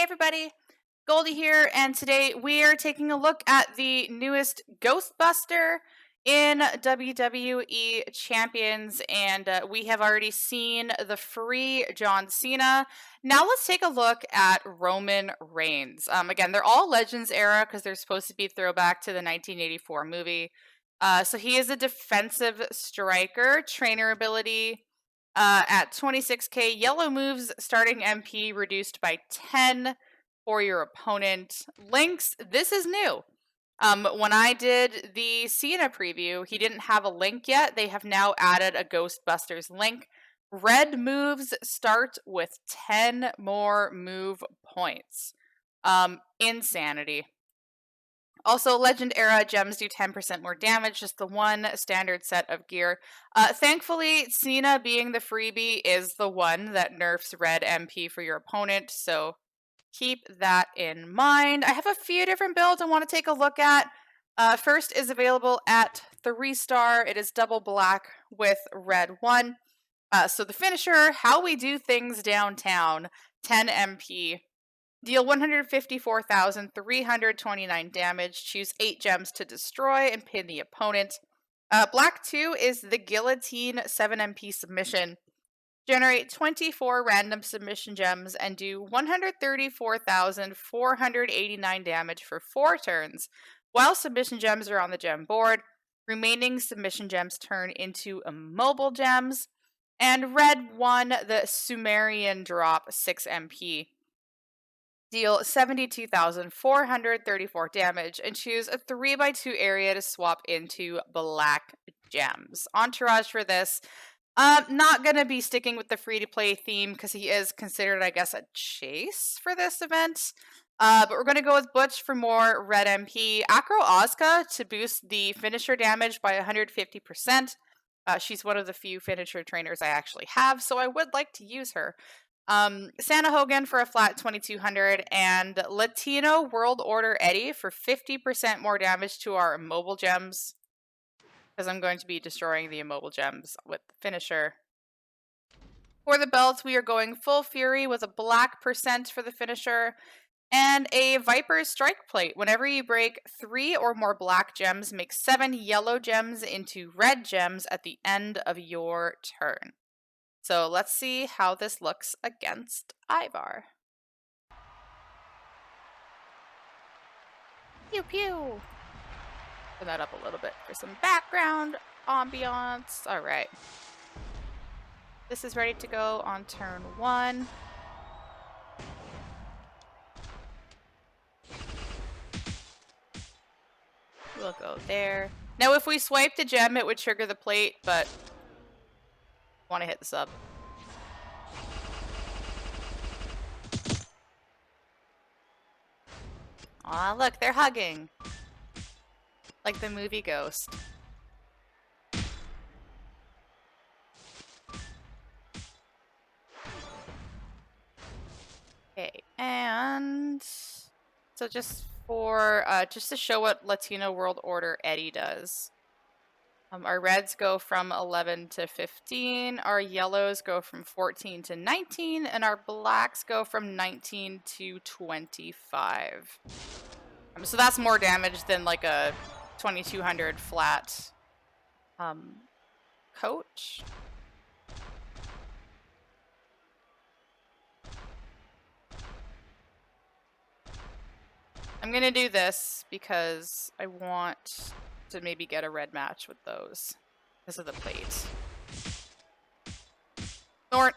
everybody, Goldie here, and today we are taking a look at the newest Ghostbuster in WWE Champions, and we have already seen the free John Cena. Now let's take a look at Roman Reigns. Again, they're all Legends era because they're supposed to be throwback to the 1984 movie. So he is a defensive striker, trainer ability. At 26k, yellow moves starting MP reduced by 10 for your opponent. Links, this is new. When I did the Cena preview, he didn't have a link yet. They have now added a Ghostbusters link. Red moves start with 10 more move points. Insanity. Also, Legend era gems do 10% more damage, just the one standard set of gear. Thankfully, Cena being the freebie is the one that nerfs red MP for your opponent, so keep that in mind. I have a few different builds I want to take a look at. First is available at 3-star. It is double black with red 1. So the finisher, how we do things downtown, 10 MP. Deal 154,329 damage. Choose 8 gems to destroy and pin the opponent. Black 2 is the Guillotine 7 MP submission. Generate 24 random submission gems and do 134,489 damage for 4 turns. While submission gems are on the gem board, remaining submission gems turn into immobile gems. And red 1, the Sumerian drop 6 MP. Deal 72,434 damage and choose a 3x2 area to swap into black gems. Entourage for this. Not going to be sticking with the free-to-play theme because he is considered, I guess, a chase for this event. But we're going to go with Butch for more red MP. Acro Ozka to boost the finisher damage by 150%. She's one of the few finisher trainers I actually have, so I would like to use her. Santa Hogan for a flat 2200, and Latino World Order Eddie for 50% more damage to our immobile gems, because I'm going to be destroying the immobile gems with the finisher. For the belts, we are going full fury with a black % for the finisher, and a Viper's Strike Plate. Whenever you break 3 or more black gems, make 7 yellow gems into red gems at the end of your turn. So let's see how this looks against Ivar. Pew pew! Put that up a little bit for some background ambiance. All right. This is ready to go on turn 1. We'll go there. Now if we swiped a gem, it would trigger the plate, but want to hit the sub. Aw, look, they're hugging. Like the movie Ghost. Okay, and so just to show what Latino World Order Eddie does. Our reds go from 11 to 15, our yellows go from 14 to 19, and our blacks go from 19 to 25. So that's more damage than like a 2200 flat coach. I'm gonna do this because I want to maybe get a red match with those because of the plate. Or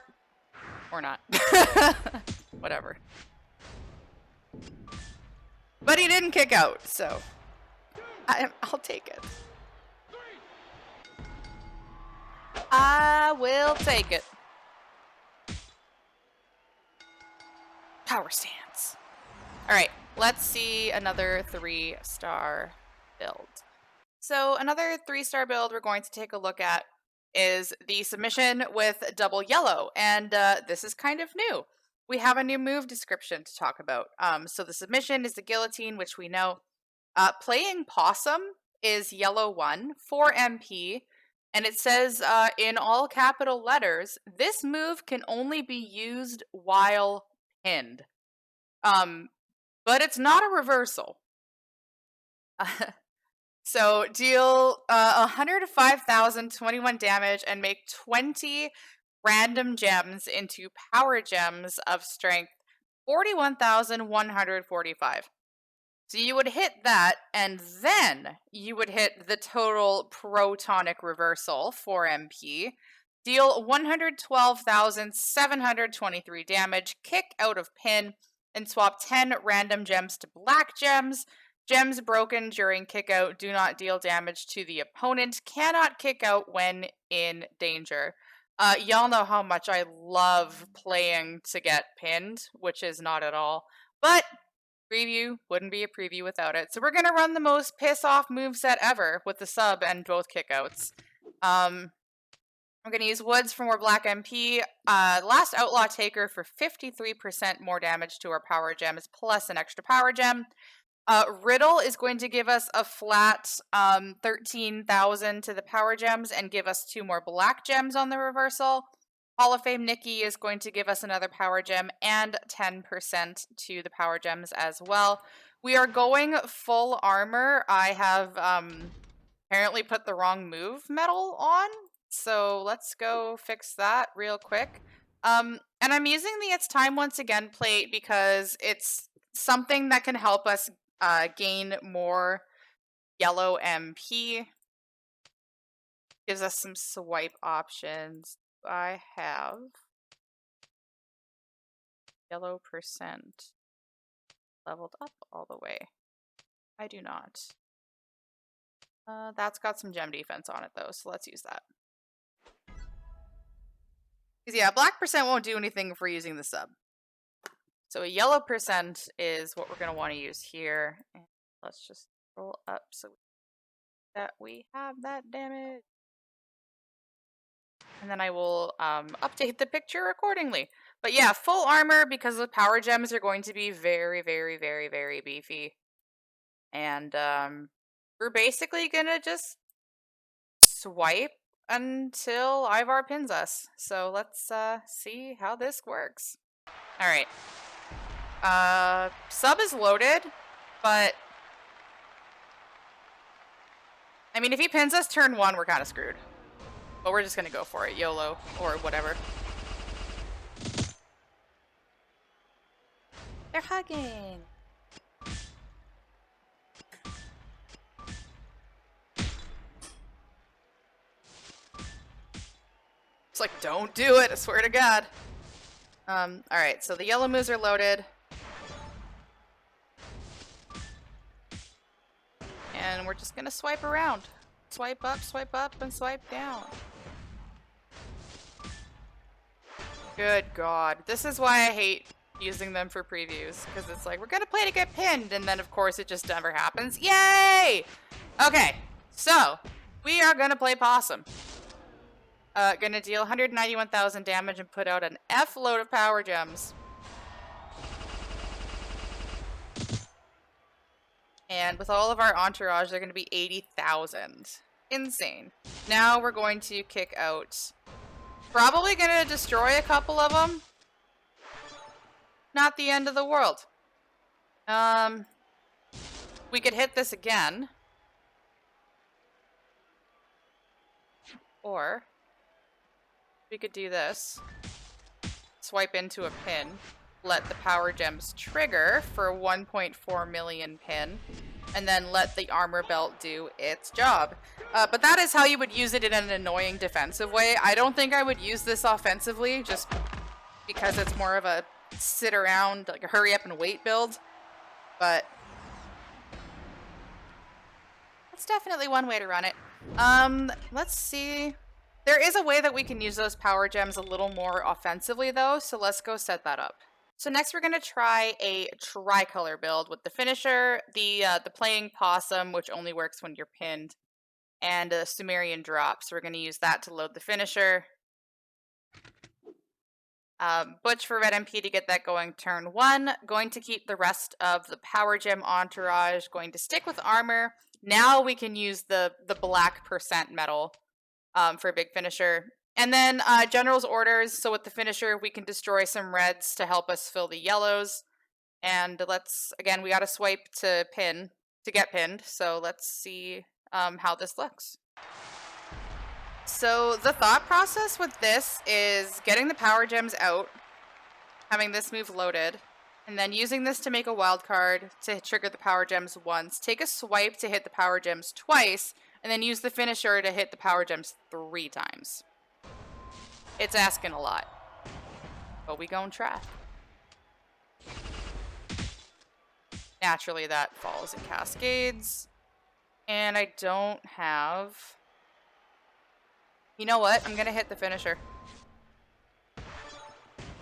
not. Whatever. But he didn't kick out, so I'll take it. I will take it. Power stance. Alright, let's see another 3-star build. So another 3-star build we're going to take a look at is the submission with double yellow, and this is kind of new. We have a new move description to talk about. So the submission is the guillotine, which we know. Playing possum is yellow 1, 4 MP, and it says in all capital letters, this move can only be used while pinned. But it's not a reversal. So deal 105,021 damage and make 20 random gems into power gems of strength 41,145. So you would hit that, and then you would hit the total protonic reversal, 4 MP, deal 112,723 damage, kick out of pin, and swap 10 random gems to black gems. Gems broken during kick out do not deal damage to the opponent, cannot kick out when in danger. Y'all know how much I love playing to get pinned, which is not at all. But preview wouldn't be a preview without it. So we're gonna run the most piss off moveset ever with the sub and both kickouts. I'm gonna use Woods for more black MP. Last Outlaw Taker for 53% more damage to our power gems plus an extra power gem. Riddle is going to give us a flat 13,000 to the power gems and give us 2 more black gems on the reversal. Hall of Fame Nikki is going to give us another power gem and 10% to the power gems as well. We are going full armor. I have apparently put the wrong move medal on, so let's go fix that real quick. And I'm using the It's Time Once Again plate because it's something that can help us gain more yellow MP. Gives us some swipe options. I have yellow percent leveled up all the way. I do not. That's got some gem defense on it though, so let's use that. Because yeah, black percent won't do anything if we're using the sub. So a yellow percent is what we're going to want to use here. And let's just roll up so that we have that damage. And then I will update the picture accordingly. But yeah, full armor because the power gems are going to be very, very, very, very beefy. And we're basically going to just swipe until Ivar pins us. So let's see how this works. All right. Sub is loaded, but I mean, if he pins us turn 1, we're kind of screwed. But we're just gonna go for it, YOLO, or whatever. They're hugging. It's like, don't do it, I swear to God. Alright, so the yellow moves are loaded. And we're just gonna swipe around. Swipe up, and swipe down. Good God. This is why I hate using them for previews. Because it's like, we're gonna play to get pinned, and then of course it just never happens. Yay! Okay, so we are gonna play Possum. Gonna deal 191,000 damage and put out an F load of power gems. And with all of our entourage, they're going to be 80,000. Insane. Now we're going to kick out. Probably going to destroy a couple of them. Not the end of the world. We could hit this again. Or we could do this. Swipe into a pin. Let the power gems trigger for 1.4 million pin, and then let the armor belt do its job. But that is how you would use it in an annoying defensive way. I don't think I would use this offensively, just because it's more of a sit around, like a hurry up and wait build. But that's definitely one way to run it. Let's see. There is a way that we can use those power gems a little more offensively though, so let's go set that up. So next we're going to try a tricolor build with the finisher, the playing possum, which only works when you're pinned, and a Sumerian drop. So we're going to use that to load the finisher. Butch for red MP to get that going turn 1. Going to keep the rest of the power gem entourage. Going to stick with armor. Now we can use the black percent metal for a big finisher. And then general's orders, so with the finisher, we can destroy some reds to help us fill the yellows. And again, we got to swipe to get pinned. So let's see how this looks. So the thought process with this is getting the power gems out, having this move loaded, and then using this to make a wild card to trigger the power gems once, take a swipe to hit the power gems twice, and then use the finisher to hit the power gems 3 times. It's asking a lot, but we gon' try. Naturally, that falls in cascades, and I don't have... You know what? I'm gonna hit the finisher.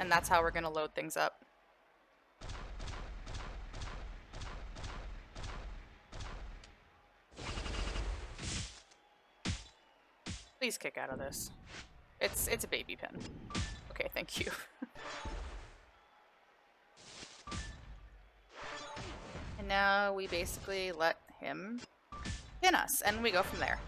And that's how we're gonna load things up. Please kick out of this. It's a baby pin. Okay, thank you. And now we basically let him pin us, and we go from there.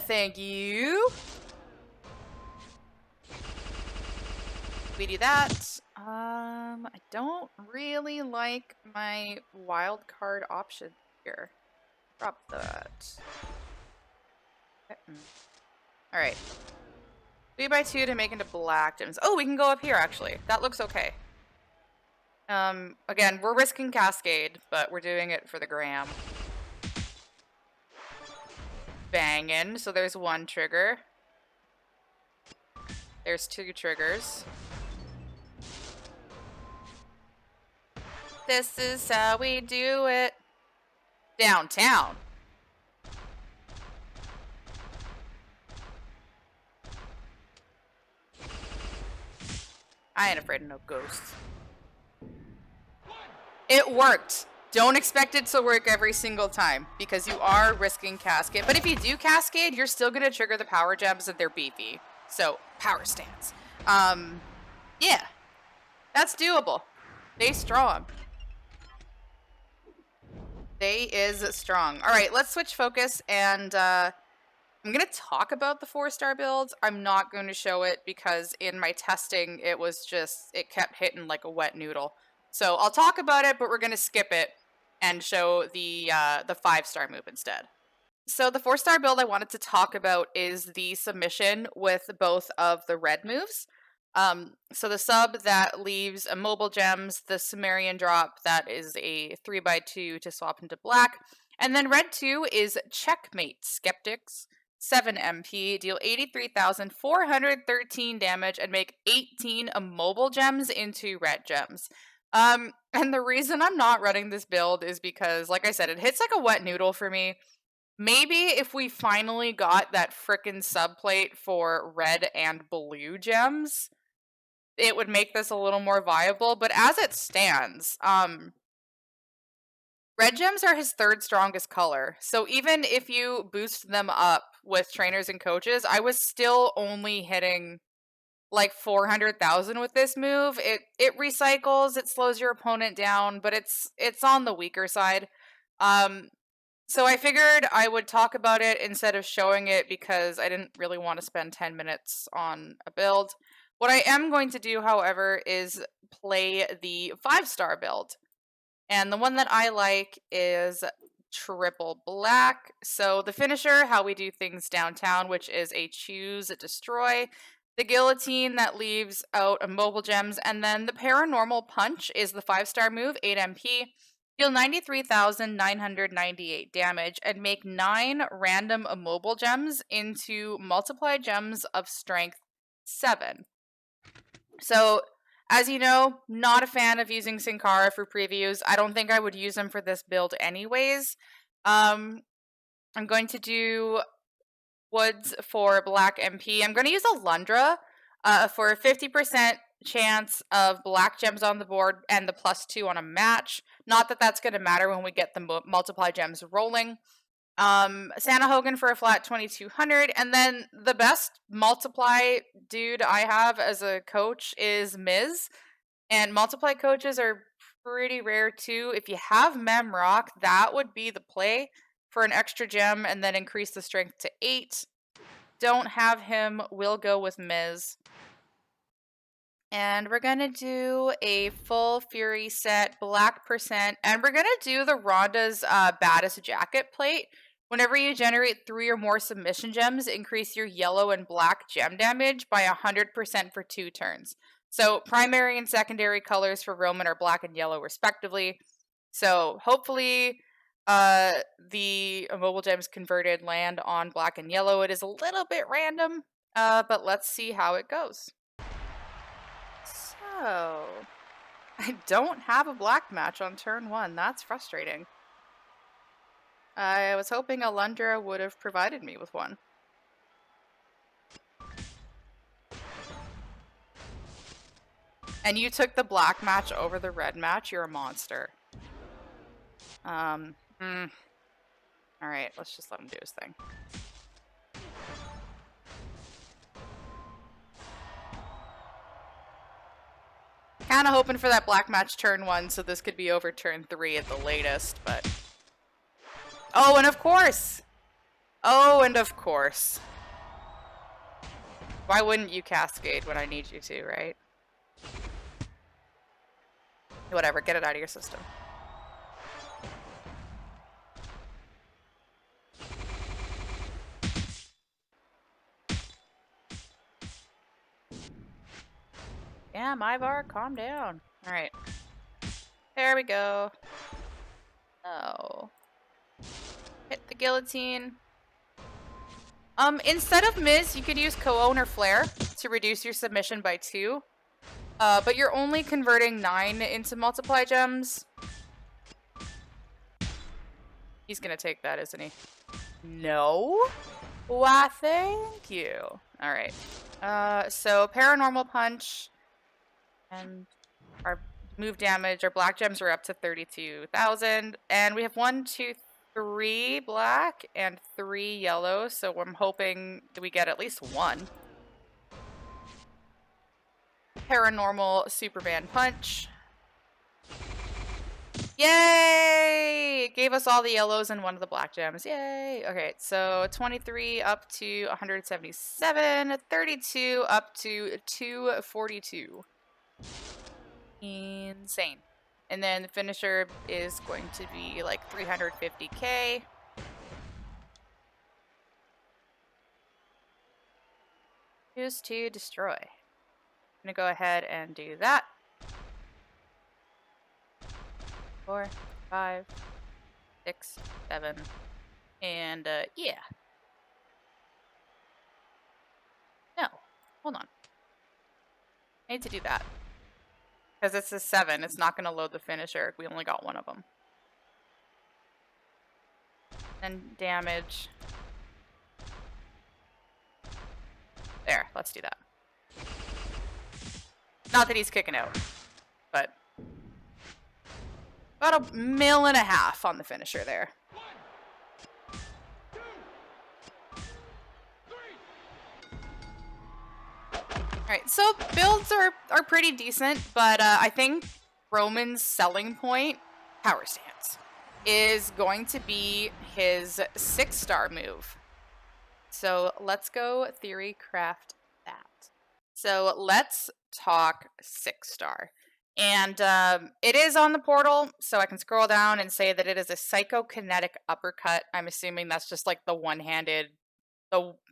Thank you. We do that. I don't really like my wild card option here. Drop that. All right. 3x2 to make into black gems. Oh, we can go up here actually. That looks okay. Again, we're risking cascade, but we're doing it for the gram. Bangin'. So there's 1 trigger. There's 2 triggers. This is how we do it. Downtown. I ain't afraid of no ghosts. It worked. Don't expect it to work every single time because you are risking cascade. But if you do cascade, you're still going to trigger the power gems and they're beefy. So, power stance. Yeah. That's doable. They strong. They is strong. All right, let's switch focus and I'm going to talk about the 4-star build. I'm not going to show it because in my testing, it kept hitting like a wet noodle. So I'll talk about it, but we're going to skip it and show the 5-star move instead. So the 4-star build I wanted to talk about is the submission with both of the red moves. So the sub that leaves immobile gems, the Sumerian drop that is a 3x2 to swap into black, and then red 2 is Checkmate Skeptics, 7 MP, deal 83,413 damage and make 18 immobile gems into red gems. And the reason I'm not running this build is because, like I said, it hits like a wet noodle for me. Maybe if we finally got that frickin' subplate for red and blue gems, it would make this a little more viable. But as it stands, red gems are his 3rd strongest color. So even if you boost them up with trainers and coaches, I was still only hitting like 400,000 with this move. It recycles, it slows your opponent down, but it's on the weaker side. So I figured I would talk about it instead of showing it because I didn't really want to spend 10 minutes on a build. What I am going to do, however, is play the 5-star build. And the one that I like is triple black. So the finisher, how we do things downtown, which is a choose, destroy. The guillotine that leaves out immobile gems. And then the paranormal punch is the 5-star move, 8 MP. Deal 93,998 damage and make 9 random immobile gems into multiplied gems of strength 7. So, as you know, not a fan of using Sin Cara for previews. I don't think I would use them for this build anyways. I'm going to do Woods for black MP. I'm going to use a Lundra for a 50% chance of black gems on the board and the +2 on a match. Not that that's going to matter when we get the multiply gems rolling. Santa Hogan for a flat 2,200. And then the best multiply dude I have as a coach is Miz. And multiply coaches are pretty rare too. If you have Mem Rock, that would be the play for an extra gem and then increase the strength to 8. Don't have him, we'll go with Miz. And we're gonna do a full Fury set, black percent, and we're gonna do the Ronda's baddest jacket plate. Whenever you generate 3 or more submission gems, increase your yellow and black gem damage by 100% for 2 turns. So primary and secondary colors for Roman are black and yellow respectively. So hopefully the mobile gems converted land on black and yellow. It is a little bit random, but let's see how it goes. So, I don't have a black match on turn 1. That's frustrating. I was hoping Alundra would have provided me with one. And you took the black match over the red match? You're a monster. Alright, let's just let him do his thing. Kind of hoping for that black match turn 1, so this could be over turn 3 at the latest, but... Oh, and of course! Oh, and of course. Why wouldn't you cascade when I need you to, right? Whatever, get it out of your system. Yeah, Myvar, calm down. Alright. There we go. Oh. Hit the guillotine. Instead of Miz, you could use Koon or Flare to reduce your submission by 2. But you're only converting 9 into multiply gems. He's gonna take that, isn't he? No? Why, thank you. Alright. So Paranormal Punch. And our move damage, our black gems are up to 32,000. And we have 1, 2, 3 black and 3 yellow. So I'm hoping that we get at least 1. Paranormal Superman Punch. Yay! It gave us all the yellows and 1 of the black gems. Yay! Okay, so 23 up to 177, 32 up to 242. Insane. And then the finisher is going to be like 350k. Choose to destroy. I'm gonna go ahead and do that. 4, 5, 6, 7, and yeah. No, hold on. I need to do that. Because it's a 7, it's not going to load the finisher. We only got 1 of them. And damage. There, let's do that. Not that he's kicking out, but about 1.5 million on the finisher there. Alright, so builds are pretty decent, but I think Roman's selling point, power stance, is going to be his 6-star move. So let's go theory craft that. So let's talk 6-star. And it is on the portal, so I can scroll down and say that it is a psychokinetic uppercut. I'm assuming that's just like the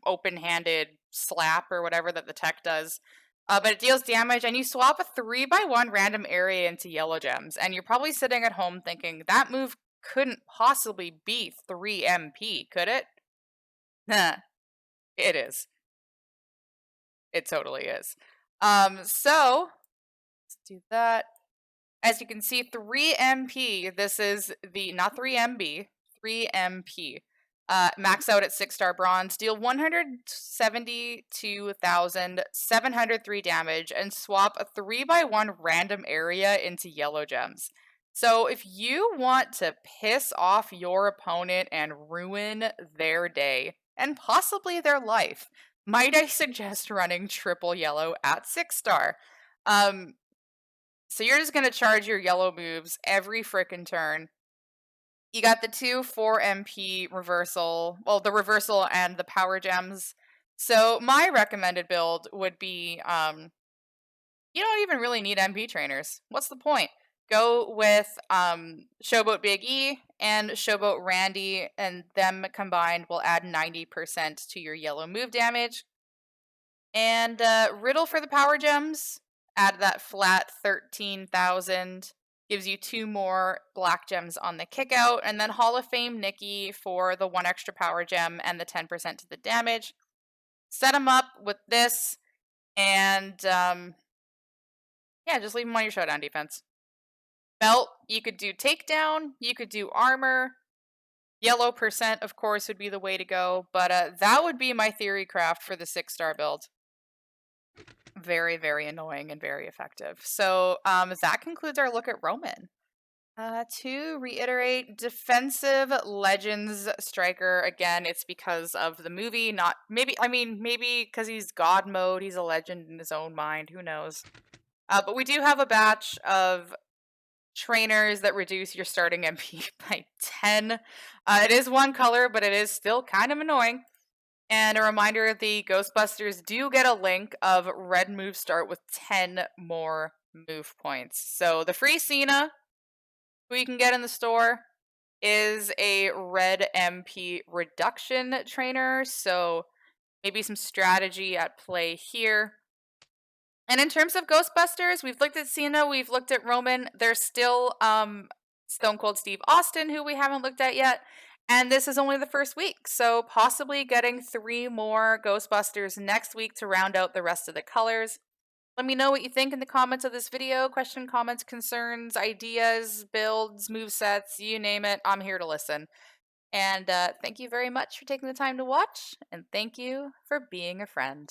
open-handed slap or whatever that the tech does. But it deals damage, and you swap a 3x1 random area into yellow gems. And you're probably sitting at home thinking, that move couldn't possibly be 3 MP, could it? Nah, it is. It totally is. So, let's do that. As you can see, 3 MP, this is the, not 3 MB, 3 MP. Max out at 6-star bronze, deal 172,703 damage, and swap a 3x1 random area into yellow gems. So if you want to piss off your opponent and ruin their day, and possibly their life, might I suggest running triple yellow at 6-star. So you're just gonna charge your yellow moves every frickin' turn. You got the two 4 MP reversal, well, the reversal and the power gems. So my recommended build would be you don't even really need MP trainers. What's the point? Go with Showboat Big E and Showboat Randy, and them combined will add 90% to your yellow move damage. And Riddle for the power gems, add that flat 13,000. Gives you 2 more black gems on the kick out. And then Hall of Fame Nikki for the 1 extra power gem and the 10% to the damage. Set them up with this, and yeah, just leave them on your showdown defense. Belt, you could do takedown, you could do armor. Yellow percent, of course, would be the way to go, but that would be my theory craft for the 6-star build. Very, very annoying and very effective. So that concludes our look at Roman. To reiterate, defensive legends striker. Again, it's because of the movie, not maybe. I mean, maybe because he's God mode. He's a legend in his own mind. Who knows? But we do have a batch of trainers that reduce your starting MP by 10. It is one color, but it is still kind of annoying. And a reminder, the Ghostbusters do get a link of red move start with 10 more move points. So the free Cena, who you can get in the store, is a red MP reduction trainer. So maybe some strategy at play here. And in terms of Ghostbusters, we've looked at Cena, we've looked at Roman. There's still Stone Cold Steve Austin, who we haven't looked at yet. And this is only the first week, so possibly getting 3 more Ghostbusters next week to round out the rest of the colors. Let me know what you think in the comments of this video. Question, comments, concerns, ideas, builds, movesets, you name it. I'm here to listen. And thank you very much for taking the time to watch, and thank you for being a friend.